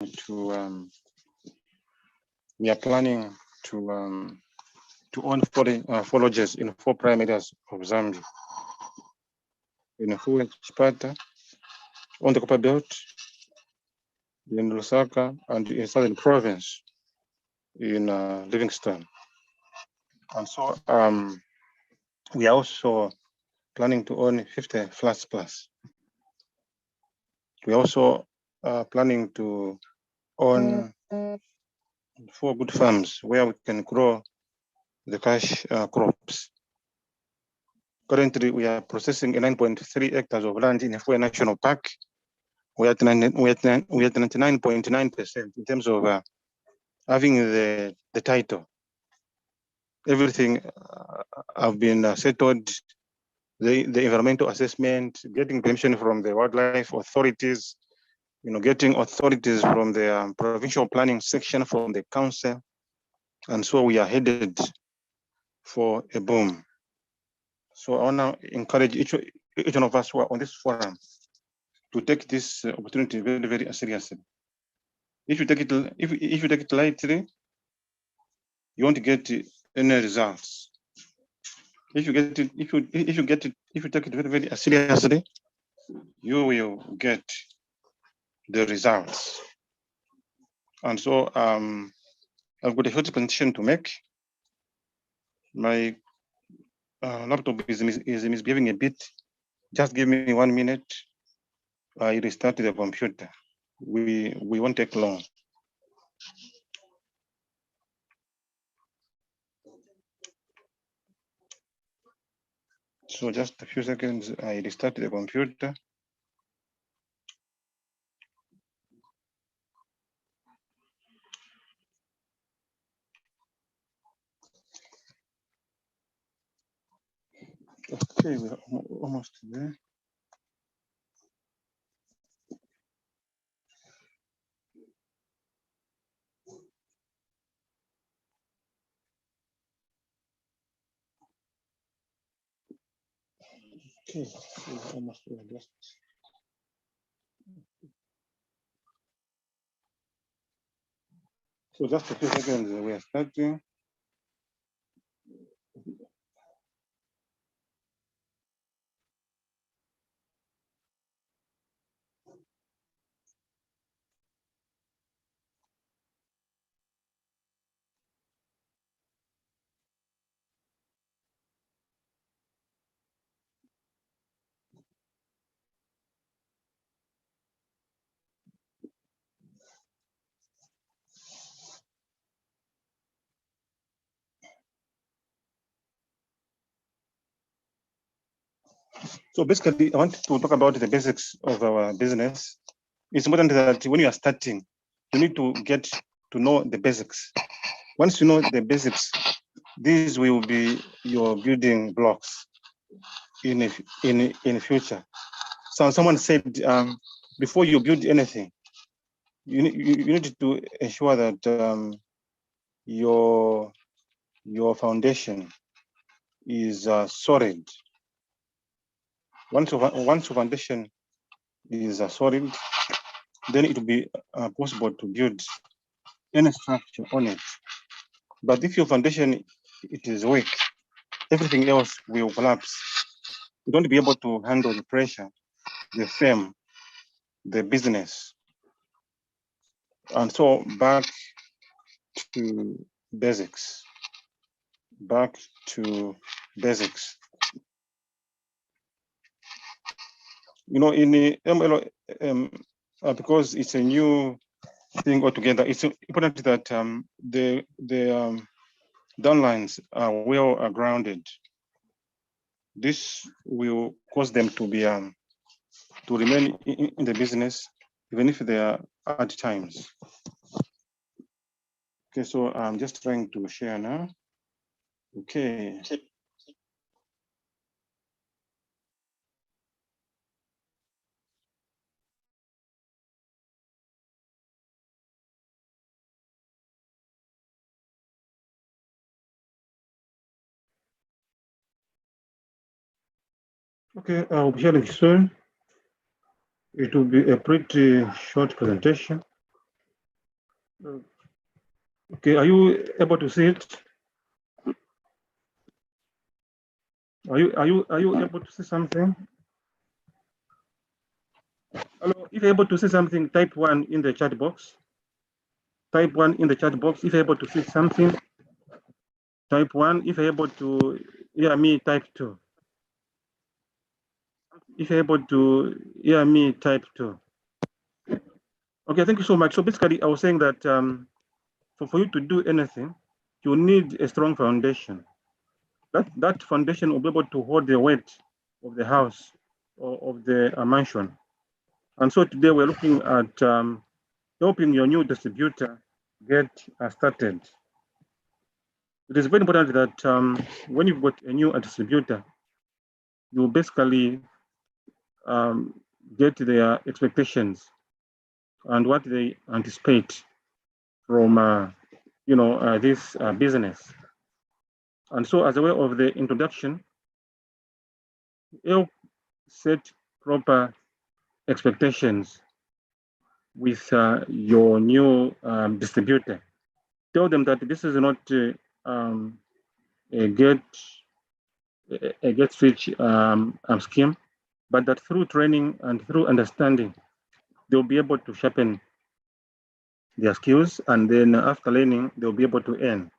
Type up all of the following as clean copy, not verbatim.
we are planning to own 4 lodges in 4 prime areas of Zambia. In Fuwe, Chipata, on the Copper Belt, in Lusaka, and in Southern Province, in Livingston. And so we are also planning to own 50 flats plus. We are also planning to own 4 good farms where we can grow the cash crops. Currently, we are processing 9.3 hectares of land in Fuwe National Park. We are at 99.9% in terms of having the title. Everything have been settled. The environmental assessment, getting permission from the wildlife authorities, getting authorities from the provincial planning section from the council. And so we are headed for a boom. So I want to encourage each one of us who are on this forum to take this opportunity very, very seriously. If you take it lightly, you won't get any results. If you take it very, very seriously, you will get the results. And so I've got a huge presentation to make. My laptop is misbehaving a bit. Just give me 1 minute. I restart the computer. We won't take long. So just a few seconds, I restart the computer. Okay, we're almost there. Okay, we're almost there. So just a few seconds, we are starting. So basically, I want to talk about the basics of our business. It's important that when you are starting, you need to get to know the basics. Once you know the basics, these will be your building blocks in future. So someone said, before you build anything, you need to ensure that your foundation is solid. Once your foundation is solid, then it will be possible to build any structure on it. But if your foundation it is weak, everything else will collapse. You don't be able to handle the pressure, the firm, the business. And so back to basics. Back to basics. In the ML, because it's a new thing altogether, it's important that the downlines are well grounded. This will cause them to be to remain in the business, even if they are hard times. Okay, so I'm just trying to share now. Okay. Okay, I'll be sharing soon. It will be a pretty short presentation. Okay, are you able to see it? Are you able to see something? Hello, if you're able to see something, type 1 in the chat box. Type 1 in the chat box if you're able to see something. Type 1 if you're able to hear me, type 2. If you're able to hear me, type 2. Okay, thank you so much. So basically, I was saying that for you to do anything, you need a strong foundation. That foundation will be able to hold the weight of the house or of the mansion. And so today we're looking at helping your new distributor get started. It is very important that when you've got a new distributor, you basically get their expectations and what they anticipate from this business. And so as a way of the introduction, help set proper expectations with your new distributor. Tell them that this is not a get rich scheme, but that through training and through understanding, they'll be able to sharpen their skills, and then after learning, they'll be able to earn.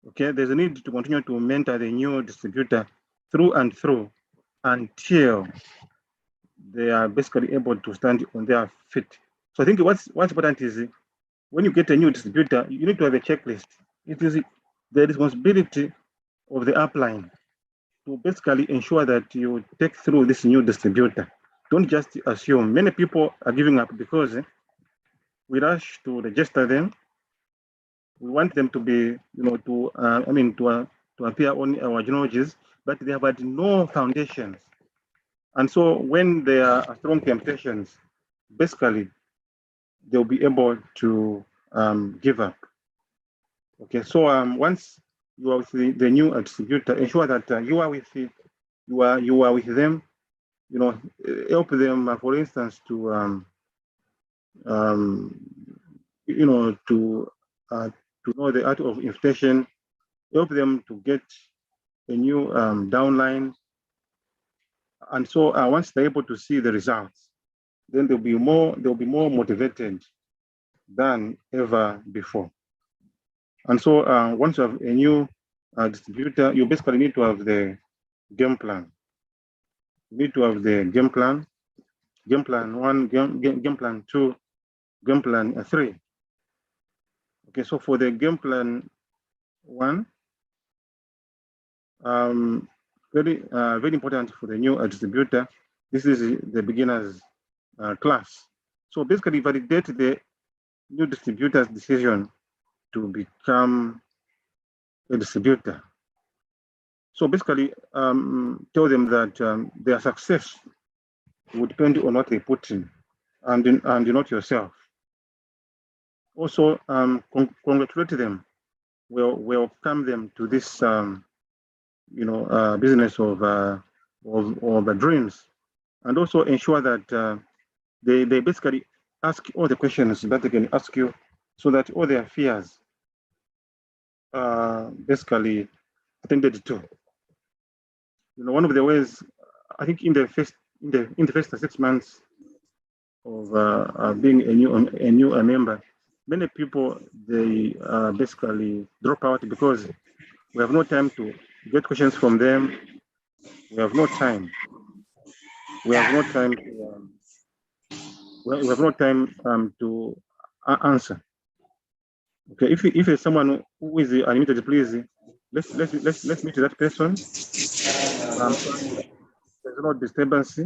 Okay, there's a need to continue to mentor the new distributor through and through until they are basically able to stand on their feet. So I think what's important is when you get a new distributor, you need to have a checklist. It is the responsibility of the upline to basically ensure that you take through this new distributor. Don't just assume. Many people are giving up because we rush to register them. We want them to be, to appear on our genealogies, but they have had no foundations. And so when there are strong temptations, basically they'll be able to give up. Okay, so once you are with the new distributor, ensure that you are with them. Help them, for instance, to know the art of invitation. Help them to get a new downline, and so once they're able to see the results, then they'll be more motivated than ever before. And so once you have a new distributor, you basically need to have the game plan. You need to have the game plan 1, game plan 2, game plan 3. Okay, so for the game plan 1, very important for the new distributor. This is the beginner's class. So basically validate the new distributor's decision to become a distributor. So basically tell them that their success would depend on what they put in and not yourself. Also congratulate them, welcome them to this business of the dreams, and also ensure that they basically ask all the questions that they can ask you, so that all their fears are basically attended to. One of the ways, I think, in the first 6 months of being a new member, many people, they basically drop out because we have no time to get questions from them. We have no time. We have no time to. We have no time to answer. Okay, if it's someone who is unmuted, please let's meet that person. There's no disturbance.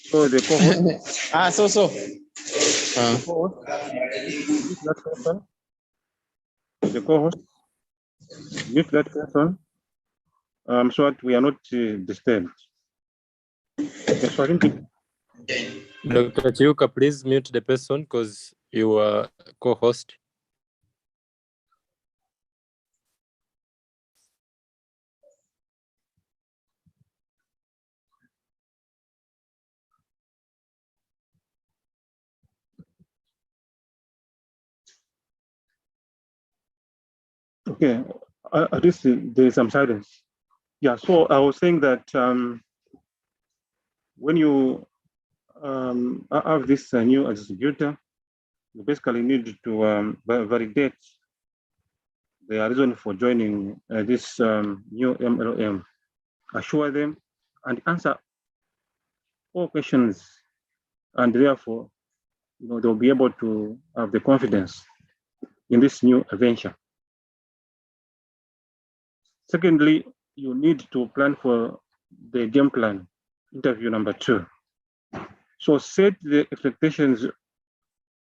So the co-host. The co-host. Mute that person. The co-host. Mute that person. So that we are not disturbed. Okay, so I think. Dr. Chiuka, please mute the person because you are co-host. Okay, at least there is some silence. Yeah, so I was saying that when you have this new distributor, you basically need to validate the reason for joining this new MLM, assure them, and answer all questions, and therefore, they'll be able to have the confidence in this new venture. Secondly, you need to plan for the game plan, interview number 2. So set the expectations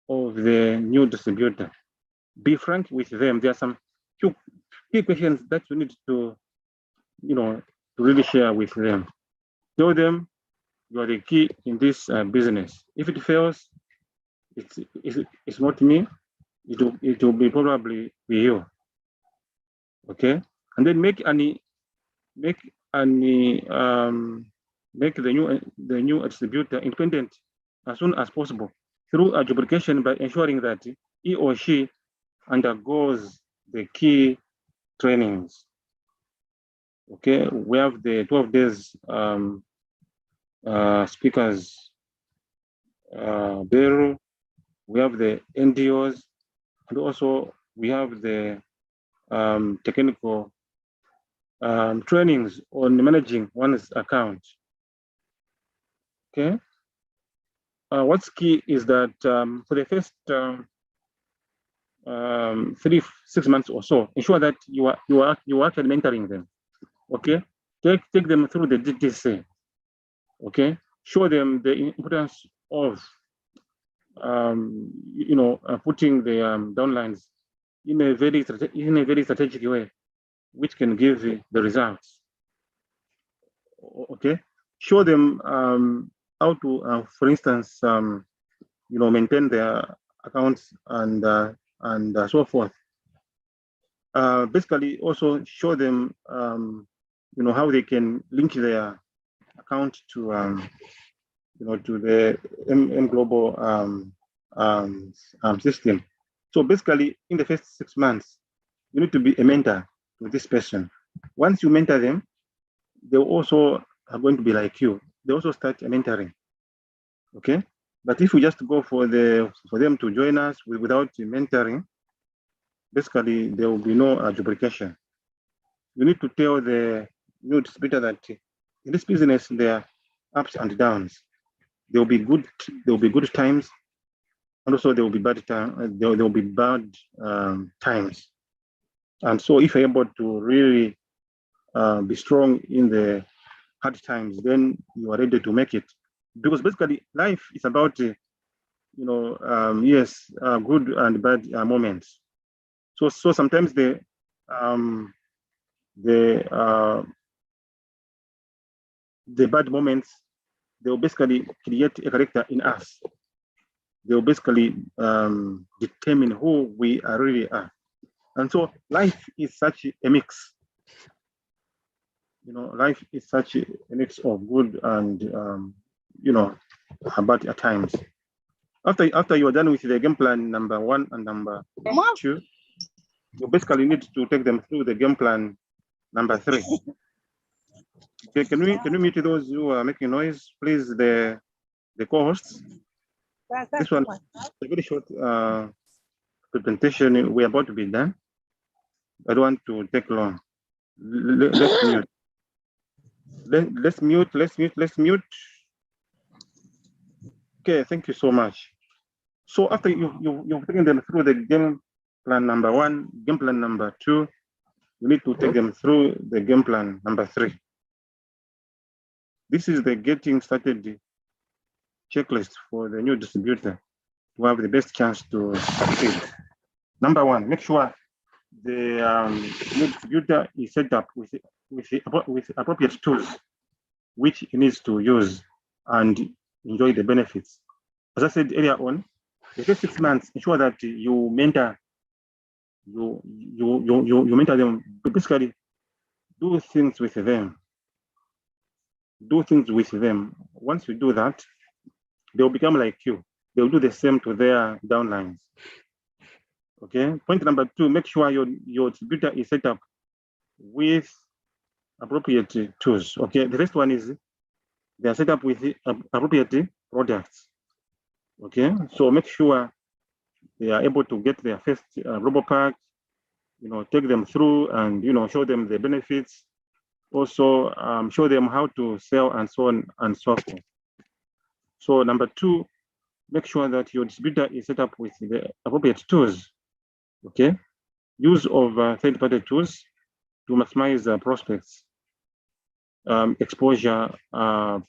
of the new distributor. Be frank with them. There are some key questions that you need to, to really share with them. Tell them you are the key in this business. If it fails, it's not me. It will be probably be you. Okay, and then make the new distributor independent as soon as possible through a duplication by ensuring that he or she undergoes the key trainings. Okay, we have the 12 days speakers bureau, we have the NDOs, and also we have the technical trainings on managing one's account. Okay. What's key is that for the first 3-6 months or so, ensure that you are actually mentoring them. Okay, take them through the DTC. Okay, show them the importance of putting the downlines in a very strategic way, which can give the results. Okay, show them how to, for instance, maintain their accounts and so forth. Basically, also show them, how they can link their account to, to the M Global system. So basically, in the first 6 months, you need to be a mentor to this person. Once you mentor them, they also are going to be like you. They also start mentoring. Okay, but if we just go for them to join us without mentoring, basically there will be no duplication. You need to tell the new distributor that in this business there are ups and downs. There will be good times, and also there will be bad times. There will be bad times. And so, if you're able to really be strong in the hard times, then you are ready to make it. Because basically, life is about yes, good and bad moments. So sometimes the bad moments, they will basically create a character in us. They will basically determine who we really are. And so life is such a mix. Life is such a mix of good and bad at times. After you are done with the game plan number 1 and number 2, you basically need to take them through the game plan number 3. Okay, can we mute those who are making noise, please? The co-hosts. This one is a very short presentation. We're about to be done. I don't want to take long. Let's mute. Let's mute. Okay, thank you so much. So after you've taken them through the game plan number 1, game plan number 2, you need to take them through the game plan number 3. This is the getting started checklist for the new distributor to have the best chance to succeed. Number 1, make sure the new distributor is set up with appropriate tools which he needs to use and enjoy the benefits. As I said earlier on, the first 6 months, ensure that you mentor them. Basically, do things with them. Once you do that, they'll become like you. They'll do the same to their downlines. Okay. Point number 2, make sure your distributor is set up with appropriate tools. Okay. The first one is they are set up with appropriate products. Okay. So make sure they are able to get their first RoboPack, take them through and, show them the benefits. Also, show them how to sell and so on and so forth. So number 2, make sure that your distributor is set up with the appropriate tools. Okay. Use of third-party tools to maximize prospects exposure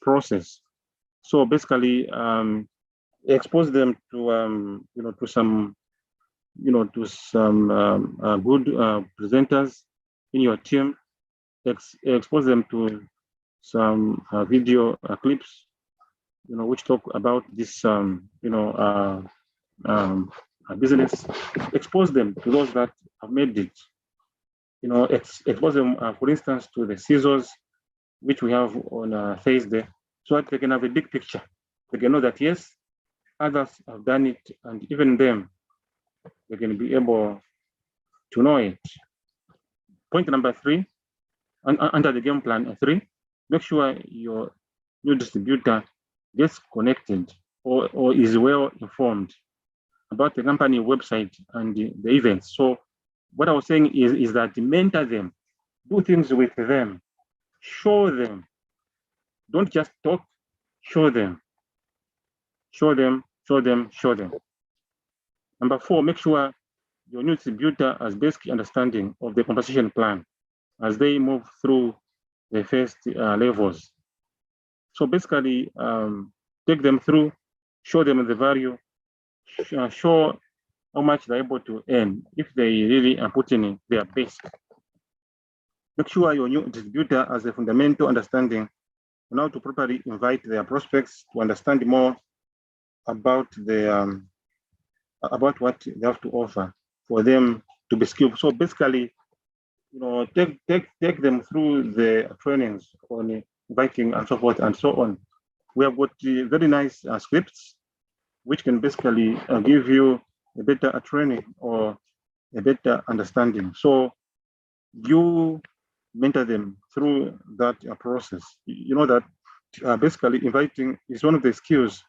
process. So basically, expose them to to some good presenters in your team. Expose them to some video clips, which talk about this business. Expose them to those that have made it. Expose them, for instance, to the scissors which we have on Thursday, so that they can have a big picture. They can know that yes, others have done it, and even them, they can be able to know it. Point number 3, under the game plan 3, make sure your new distributor gets connected or is well informed about the company website and the events. So what I was saying is that mentor them, do things with them, show them. Don't just talk, show them. Show them, show them, show them. Number 4, make sure your new distributor has basic understanding of the compensation plan as they move through the first levels. So basically, take them through, show them the value, show how much they're able to earn if they really are putting in their best. Make sure your new distributor has a fundamental understanding on how to properly invite their prospects to understand more about the about what they have to offer for them to be skilled. So basically, take them through the trainings on inviting and so forth and so on. We have got very nice scripts which can basically give you a better training or a better understanding. So you mentor them through that process. You know that basically inviting is one of the skills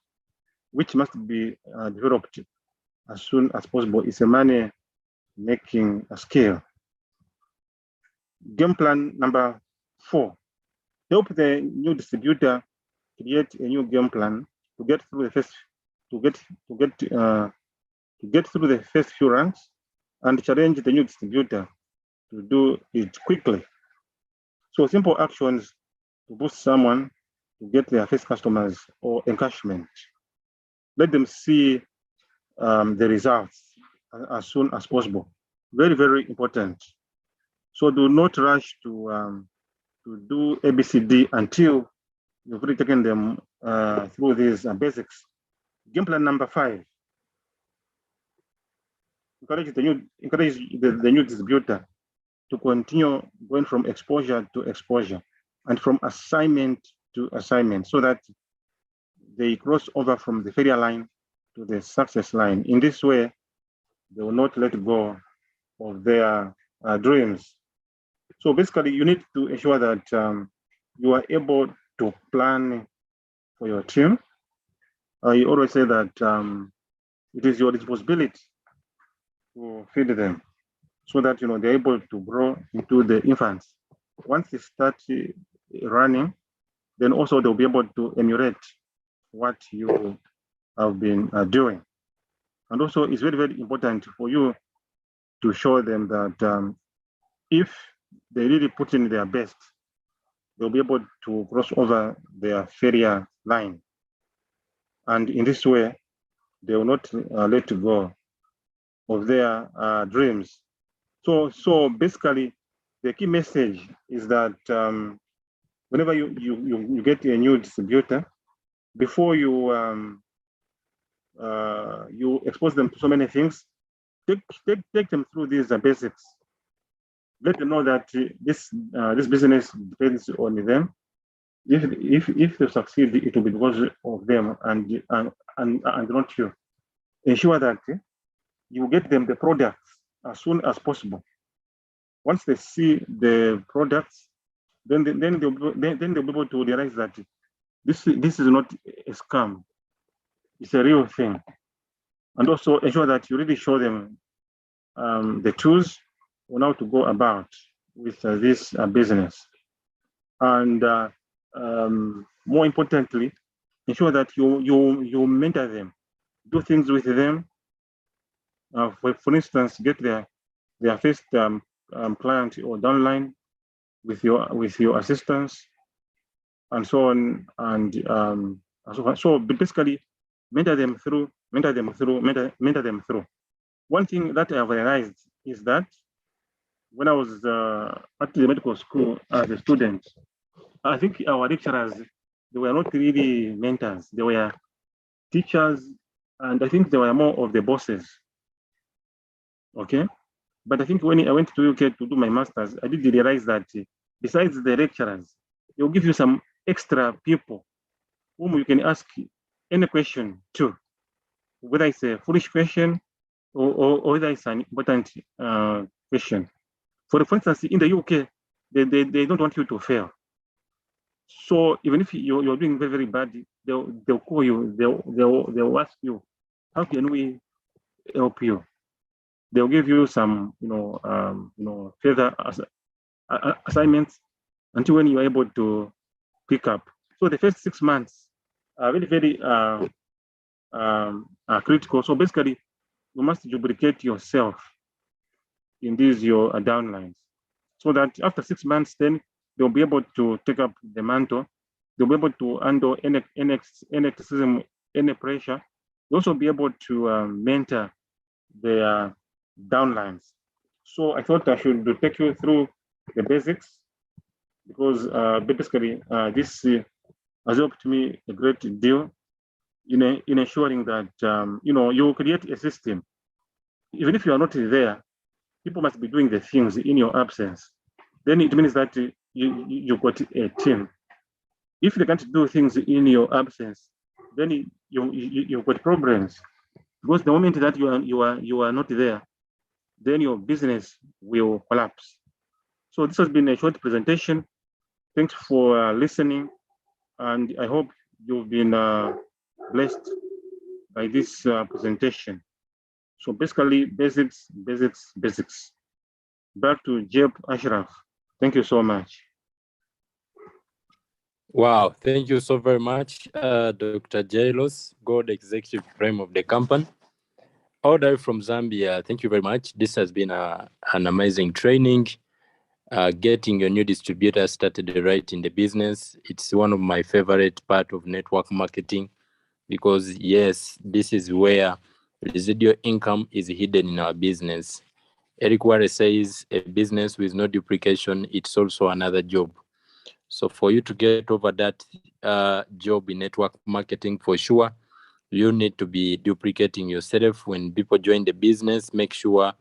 which must be developed as soon as possible. It's a money-making skill. Game plan number 4: help the new distributor create a new game plan to get through the first through the first few ranks, and challenge the new distributor to do it quickly. So simple actions to boost someone to get their first customers or engagement. Let them see the results as soon as possible. Very, very important. So do not rush to do ABCD until you've really taken them through these basics. Game plan number 5: encourage the new distributor to continue going from exposure to exposure and from assignment to assignment, so that they cross over from the failure line to the success line. In this way, they will not let go of their dreams. So basically, you need to ensure that you are able to plan for your team. You always say that it is your responsibility to feed them, so that they're able to grow into the infants. Once they start running, then also they'll be able to emulate what you have been doing. And also, it's very, very important for you to show them that if they really put in their best, they'll be able to cross over their failure line. And in this way, they will not let go of their dreams. So basically, the key message is that whenever you get a new distributor, before you expose them to so many things, take them through these basics. Let them know that this business depends on them. If they succeed, it will be because of them and not you. Ensure that you get them the products as soon as possible. Once they see the products, then they'll be able to realize that this is not a scam. It's a real thing. And also ensure that you really show them the tools on how to go about with this business. And more importantly, ensure that you mentor them, do things with them. For instance, get their first client or downline with your assistance, and so on, and so basically mentor them through. One thing that I've realized is that when I was at the medical school as a student, I think our lecturers, they were not really mentors. They were teachers, and I think they were more of the bosses. Okay, but I think when I went to UK to do my master's, I did realize that besides the lecturers, they'll give you some extra people whom you can ask any question to, whether it's a foolish question or whether it's an important question. For instance, in the UK, they don't want you to fail. So even if you're doing very, very bad, they'll call you, they'll ask you, how can we help you? They'll give you some, further assignments until when you're able to pick up. So the first 6 months are very, very critical. So basically, you must duplicate yourself in these your downlines, so that after 6 months, then they'll be able to take up the mantle. They'll be able to handle any criticism, any pressure. They'll also be able to mentor their downlines. So I thought I should take you through the basics, because basically this has helped me a great deal in ensuring that you create a system. Even if you are not there, people must be doing the things in your absence. Then it means that you got a team. If they can't do things in your absence, then you've got problems. Because the moment that you are not there, then your business will collapse. So this has been a short presentation. Thanks for listening, and I hope you've been blessed by this presentation. So basically, basics. Back to Jeb Ashraf. Thank you so much. Wow, thank you so very much, Dr. Jairos, God Executive Prime of the company. All the way from Zambia, thank you very much. This has been an amazing training. Getting your new distributor started right in the business. It's one of my favorite part of network marketing, because yes, this is where residual income is hidden in our business. Eric Ware says a business with no duplication, it's also another job. So for you to get over that job in network marketing, for sure, you need to be duplicating yourself. When people join the business, make sure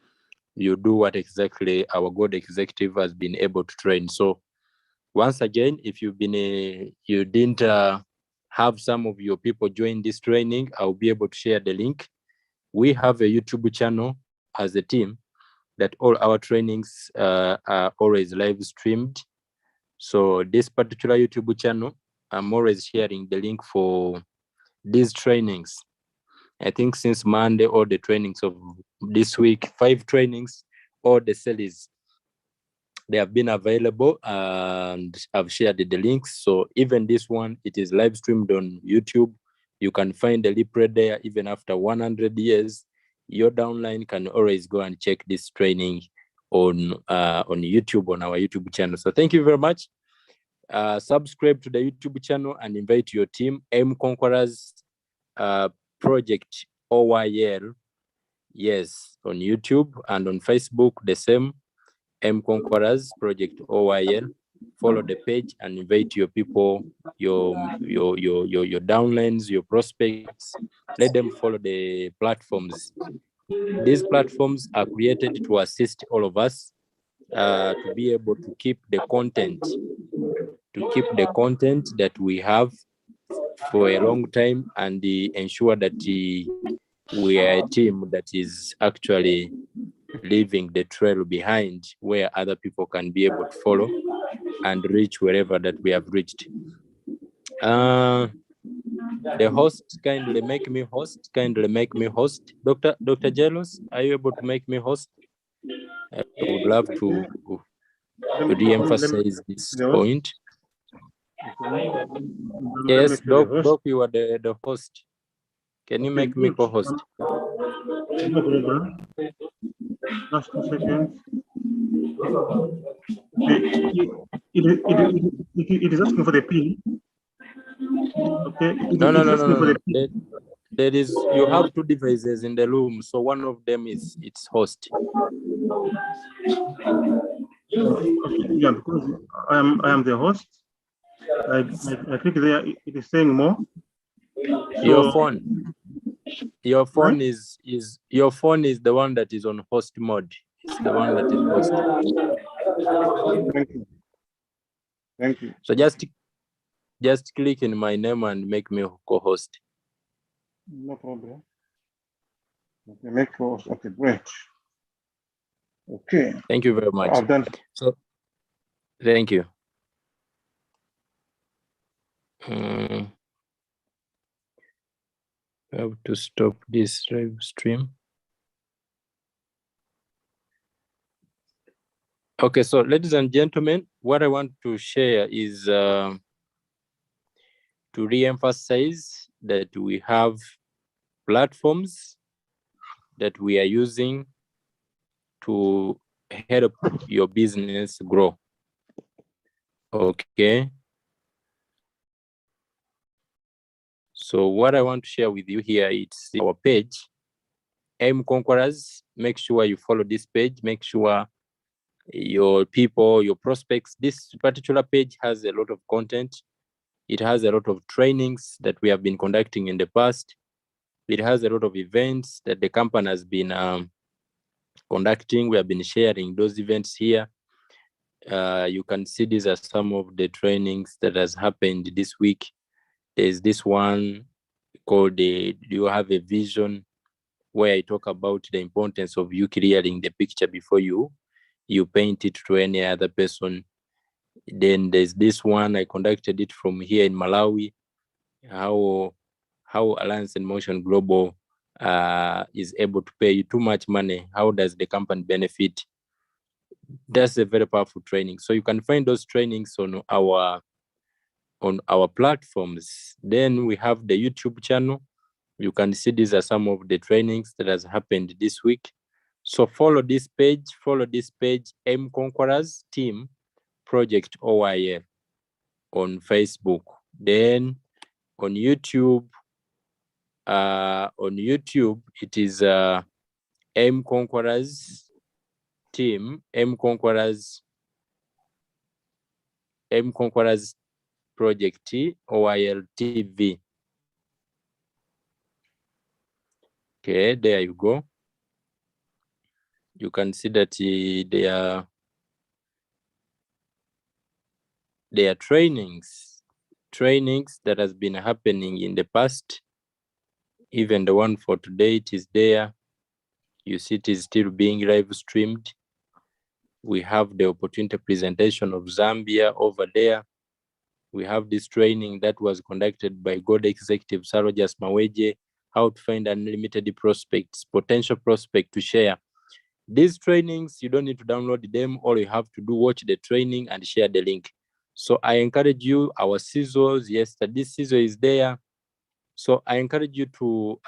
you do what exactly our God executive has been able to train. So once again, if you've been you didn't have some of your people join this training, I'll be able to share the link. We have a YouTube channel as a team that all our trainings are always live streamed. So this particular YouTube channel, I'm always sharing the link for these trainings. I think since Monday, all the trainings of this week, 5 trainings, all the series, they have been available, and I've shared the links. So even this one, it is live streamed on YouTube. You can find the replay there. Even after 100 years, your downline can always go and check this training on YouTube, on our YouTube channel. So thank you very much. Subscribe to the YouTube channel and invite your team. M Conquerors Project OYL, yes, on YouTube, and on Facebook the same, M Conquerors Project OYL. Follow the page and invite your people, your downlines, your prospects. Let them follow the platforms. These platforms are created to assist all of us to be able to keep the content that we have for a long time, and ensure that we are a team that is actually leaving the trail behind where other people can be able to follow and reach wherever that we have reached. The host, kindly make me host. Dr. Jairos, are you able to make me host? I would love to re-emphasize this point. Yes, Doc, you are the host. Can you make me co-host? No problem. Just 2 seconds. It is asking for the pin. Okay. No. There is, you have two devices in the room, so one of them is its host. Okay, yeah, because I am the host. I click there. It is saying more. So, your phone is the one that is on host mode. It's the one that is host. Thank you. So just click in my name and make me co-host. No problem. Okay, make co-host. Okay, great. Okay. Thank you very much. I've done. So, thank you. I have to stop this live stream. Okay, so ladies and gentlemen, what I want to share is to re-emphasize that we have platforms that we are using to help your business grow. Okay. So what I want to share with you here, it's our page, Aim Conquerors. Make sure you follow this page. Make sure your people, your prospects, this particular page has a lot of content. It has a lot of trainings that we have been conducting in the past. It has a lot of events that the company has been conducting. We have been sharing those events here. You can see these are some of the trainings that has happened this week. There's this one called Do You Have a Vision, where I talk about the importance of you clearing the picture before you paint it to any other person. Then there's this one, I conducted it from here in Malawi, how Alliance and Motion Global is able to pay you too much money. How does the company benefit? That's a very powerful training. So you can find those trainings on our platforms. Then we have the YouTube channel. You can see these are some of the trainings that has happened this week. So follow this page, Aim Conquerors Team Project OIL on Facebook. Then on YouTube, it is Aim Conquerors Team, Aim Conquerors Project OIL TV. Okay, there you go. You can see that there are trainings that has been happening in the past. Even the one for today, it is there. You see it is still being live streamed. We have the opportunity presentation of Zambia over there. We have this training that was conducted by God Executive Sarojas Maweje, how to find unlimited prospects, potential prospect to share. These trainings, you don't need to download them. All you have to do, watch the training and share the link. So I encourage you, our CISOs, yes, this CISO is there. So I encourage you to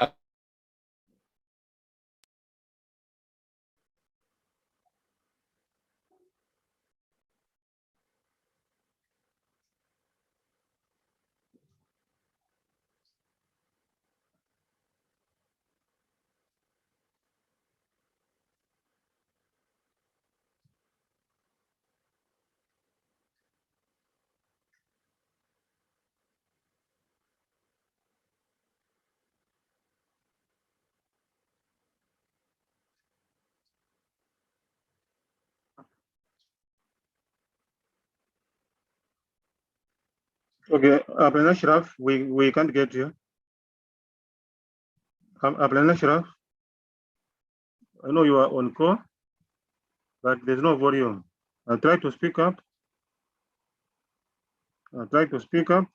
Okay, Ben Ashraf, we can't get you. Ablan Ashraf, I know you are on call, but there's no volume. I'll try to speak up. I'll try to speak up.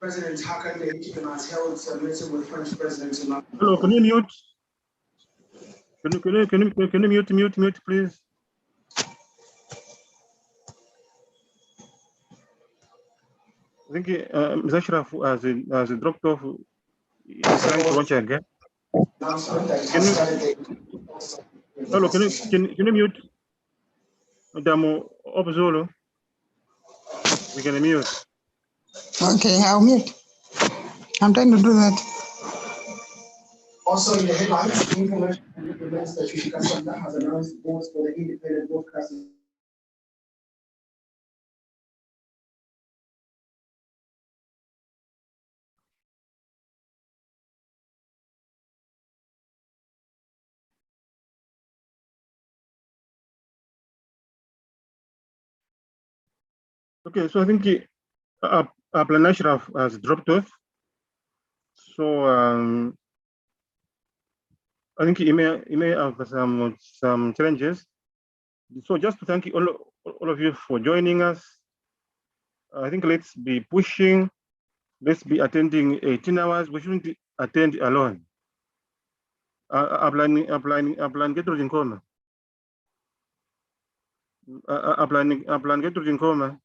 President, how can they legitimize held a meeting with French president tonight? Hello, can you mute? Can you mute, please? I think Ms. Ashraf has dropped off. He's trying to launch again. Hello, can you mute? Madam Obzolo, we can mute. Okay, I'll mute. I'm trying to do that. Also, in the headlines, the information implements that Shishikasanda has announced votes for the independent broadcasting. Okay, so I think Ablan Ashraf has dropped off. So I think he may have some challenges. So just to thank you all of you for joining us. I think let's be pushing. Let's be attending 18 hours. We shouldn't attend alone. Ablan get to coma. Ablan get to coma.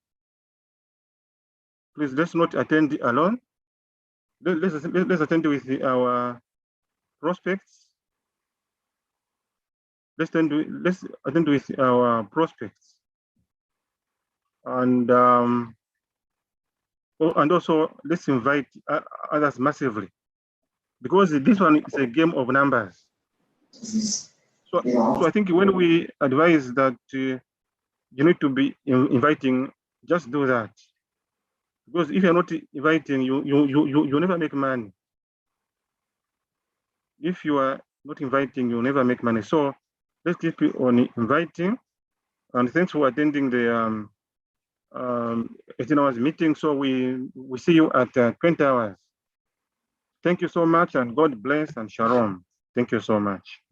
Please, let's not attend alone. Let's attend with our prospects. Let's attend with our prospects. And also let's invite others massively, because this one is a game of numbers. So I think when we advise that you need to be inviting, just do that. Because if you're not inviting, you never make money. If you are not inviting, you never make money. So let's keep on inviting. And thanks for attending the 18 hours meeting. So we see you at 20 hours. Thank you so much, and God bless and shalom. Thank you so much.